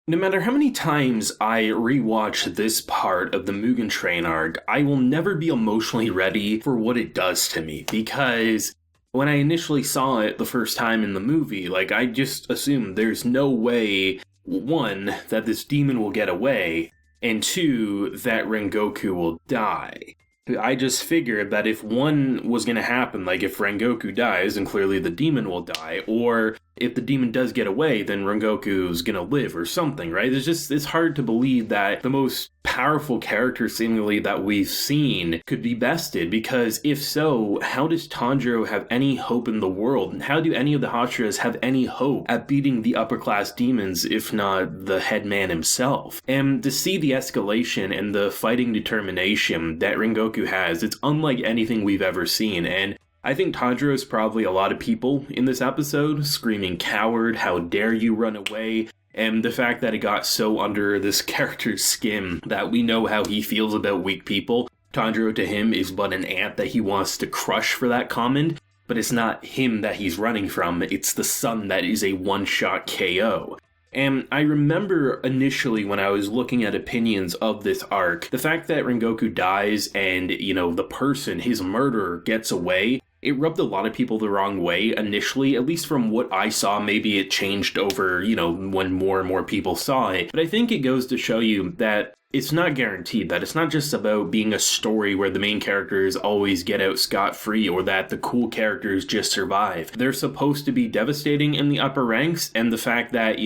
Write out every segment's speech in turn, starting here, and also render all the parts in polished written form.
No matter how many times I rewatch this part of the Mugen Train arc, I will never be emotionally ready for what it does to me, because when I initially saw it the first time in the movie, I just assumed there's no way, one, that this demon will get away, and two, that Rengoku will die. I just figured that if one was going to happen, if Rengoku dies, then clearly the demon will die, or if the demon does get away, then Rengoku's going to live or something, right? It's hard to believe that the most powerful character seemingly that we've seen could be bested, because if so, how does Tanjiro have any hope in the world? And how do any of the Hashiras have any hope at beating the upper class demons, if not the head man himself? And to see the escalation and the fighting determination that Rengoku has, it's unlike anything we've ever seen. And I think Tanjiro is probably a lot of people in this episode screaming, "Coward, how dare you run away?" And the fact that it got so under this character's skin that we know how he feels about weak people. Tanjiro to him is but an ant that he wants to crush for that comment, but it's not him that he's running from, it's the sun that is a one-shot KO. And I remember initially when I was looking at opinions of this arc, the fact that Rengoku dies and, the person, his murderer, gets away, it rubbed a lot of people the wrong way initially, at least from what I saw. Maybe it changed over, when more and more people saw it. But I think it goes to show you that it's not guaranteed, that it's not just about being a story where the main characters always get out scot-free or that the cool characters just survive. They're supposed to be devastating in the upper ranks, and the fact that,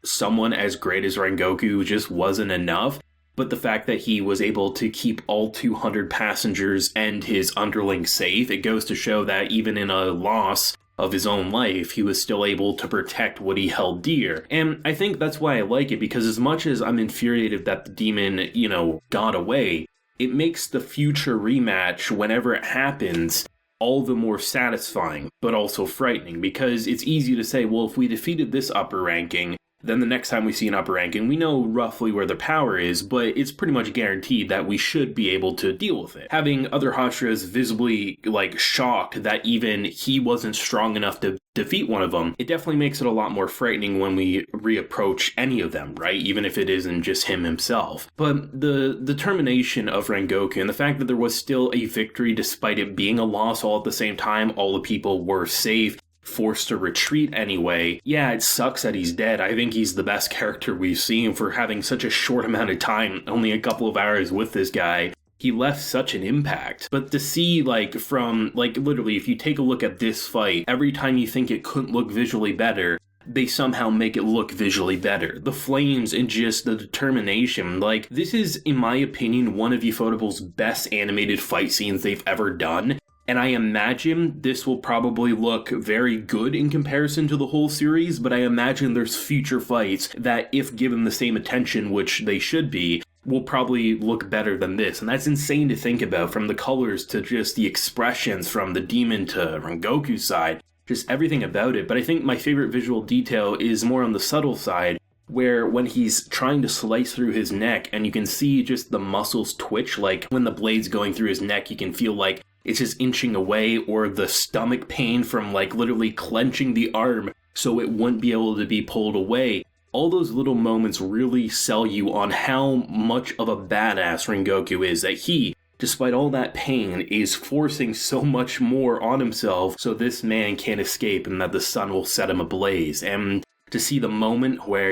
someone as great as Rengoku just wasn't enough. But the fact that he was able to keep all 200 passengers and his underlings safe, it goes to show that even in a loss of his own life, he was still able to protect what he held dear. And I think that's why I like it, because as much as I'm infuriated that the demon, got away, it makes the future rematch, whenever it happens, all the more satisfying, but also frightening, because it's easy to say, well, if we defeated this upper ranking, then the next time we see an upper ranking, we know roughly where their power is, but it's pretty much guaranteed that we should be able to deal with it. Having other Hashiras visibly, shocked that even he wasn't strong enough to defeat one of them, it definitely makes it a lot more frightening when we reapproach any of them, right? Even if it isn't just him himself. But the determination of Rengoku and the fact that there was still a victory despite it being a loss all at the same time, all the people were safe, forced to retreat anyway. Yeah, it sucks that he's dead. I think he's the best character we've seen for having such a short amount of time, only a couple of hours with this guy. He left such an impact. But to see, literally, if you take a look at this fight, every time you think it couldn't look visually better, they somehow make it look visually better. The flames and just the determination, this is, in my opinion, one of Ufotable's best animated fight scenes they've ever done. And I imagine this will probably look very good in comparison to the whole series, but I imagine there's future fights that, if given the same attention, which they should be, will probably look better than this. And that's insane to think about, from the colors to just the expressions, from the demon to Rengoku's side, just everything about it. But I think my favorite visual detail is more on the subtle side, where when he's trying to slice through his neck and you can see just the muscles twitch, when the blade's going through his neck, you can feel it's just inching away, or the stomach pain from literally clenching the arm so it wouldn't be able to be pulled away. All those little moments really sell you on how much of a badass Rengoku is, that he, despite all that pain, is forcing so much more on himself so this man can't escape and that the sun will set him ablaze. And to see the moment where,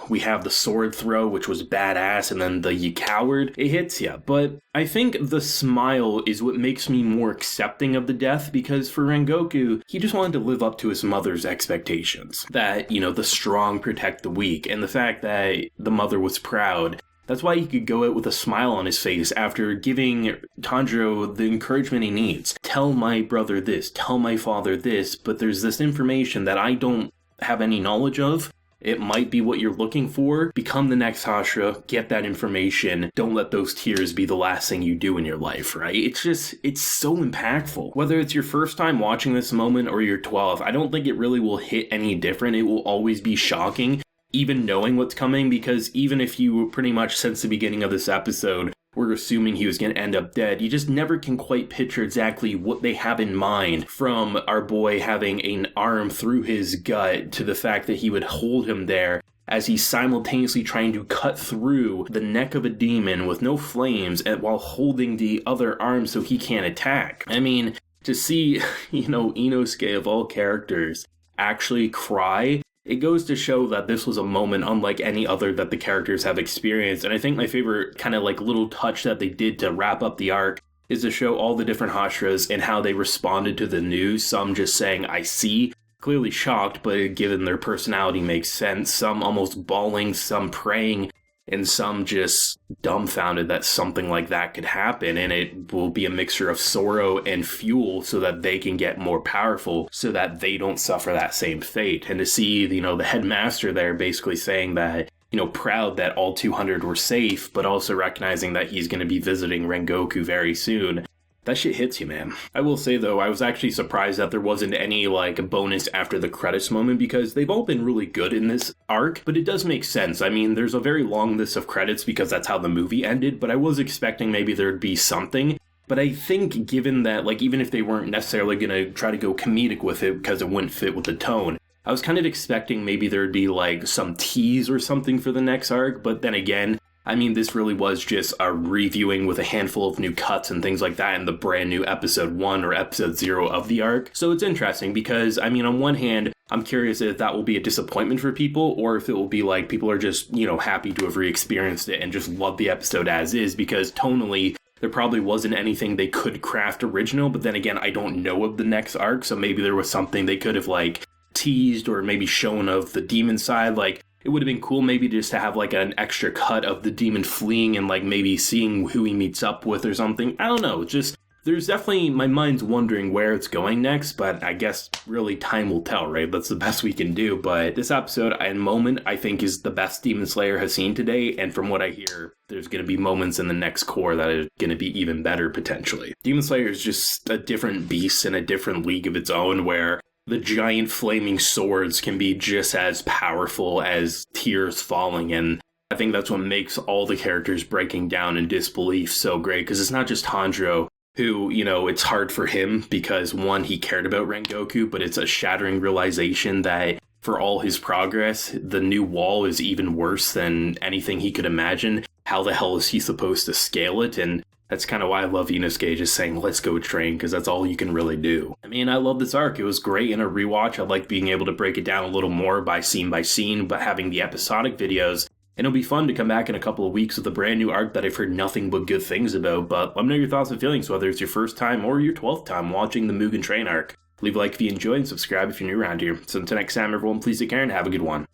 we have the sword throw, which was badass, and then the "you coward," it hits ya. But I think the smile is what makes me more accepting of the death, because for Rengoku, he just wanted to live up to his mother's expectations. That, the strong protect the weak, and the fact that the mother was proud. That's why he could go out with a smile on his face after giving Tanjiro the encouragement he needs. Tell my brother this, tell my father this, but there's this information that I don't have any knowledge of. It might be what you're looking for. Become the next Hashira, get that information. Don't let those tears be the last thing you do in your life, right? It's so impactful. Whether it's your first time watching this moment or you're 12, I don't think it really will hit any different. It will always be shocking, even knowing what's coming, because even if you pretty much since the beginning of this episode we're assuming he was going to end up dead, you just never can quite picture exactly what they have in mind, from our boy having an arm through his gut to the fact that he would hold him there as he's simultaneously trying to cut through the neck of a demon with no flames and while holding the other arm so he can't attack. I mean, to see, Inosuke of all characters actually cry, it goes to show that this was a moment unlike any other that the characters have experienced. And I think my favorite kind of like little touch that they did to wrap up the arc is to show all the different Hashras and how they responded to the news. Some just saying, I see, clearly shocked, but given their personality makes sense. Some almost bawling, some praying, and some just dumbfounded that something like that could happen. And it will be a mixture of sorrow and fuel so that they can get more powerful, so that they don't suffer that same fate. And to see, the headmaster there basically saying that, proud that all 200 were safe, but also recognizing that he's going to be visiting Rengoku very soon. That shit hits you, man. I will say, though, I was actually surprised that there wasn't any, bonus after the credits moment, because they've all been really good in this arc, but it does make sense. I mean, there's a very long list of credits because that's how the movie ended, but I was expecting maybe there'd be something. But I think given that, even if they weren't necessarily going to try to go comedic with it because it wouldn't fit with the tone, I was kind of expecting maybe there'd be, some tease or something for the next arc, but then again, I mean, this really was just a reviewing with a handful of new cuts and things like that in the brand new episode 1 or episode 0 of the arc. So it's interesting because, I mean, on one hand, I'm curious if that will be a disappointment for people or if it will be people are just, happy to have re-experienced it and just love the episode as is, because tonally, there probably wasn't anything they could craft original. But then again, I don't know of the next arc, so maybe there was something they could have teased or maybe shown of the demon side. It would have been cool maybe just to have an extra cut of the demon fleeing and maybe seeing who he meets up with or something. I don't know. Just there's definitely, my mind's wondering where it's going next, but I guess really time will tell, right? That's the best we can do. But this episode and moment I think is the best Demon Slayer has seen today. And from what I hear, there's going to be moments in the next core that are going to be even better potentially. Demon Slayer is just a different beast in a different league of its own, where the giant flaming swords can be just as powerful as tears falling, and I think that's what makes all the characters breaking down in disbelief so great, because it's not just Hanjo, who, it's hard for him because, one, he cared about Rengoku, but it's a shattering realization that for all his progress, the new wall is even worse than anything he could imagine. How the hell is he supposed to scale it? And that's kind of why I love Inosuke just saying, let's go train, because that's all you can really do. I mean, I love this arc. It was great in a rewatch. I like being able to break it down a little more by scene, but having the episodic videos. And it'll be fun to come back in a couple of weeks with a brand new arc that I've heard nothing but good things about. But let me know your thoughts and feelings, whether it's your first time or your 12th time watching the Mugen Train arc. Leave a like if you enjoyed and subscribe if you're new around here. So until next time, everyone, please take care and have a good one.